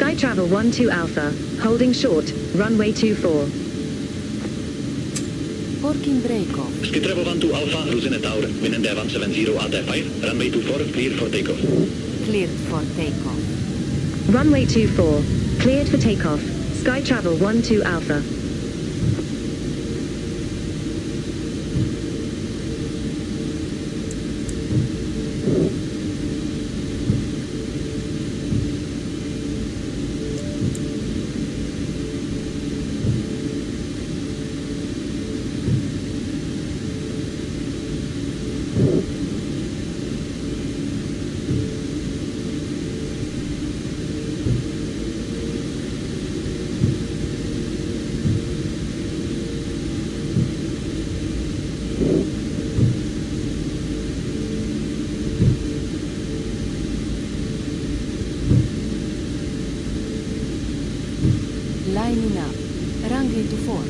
Sky Travel 12 Alpha, holding short, runway 24. Porking break-off. Sky Travel 12 Alpha, Rosine Tower, wind and 170 at F5, runway 24, clear for takeoff. Cleared for takeoff. Runway 24, cleared for takeoff. Sky Travel 12 Alpha. Lining up. Runway to 4.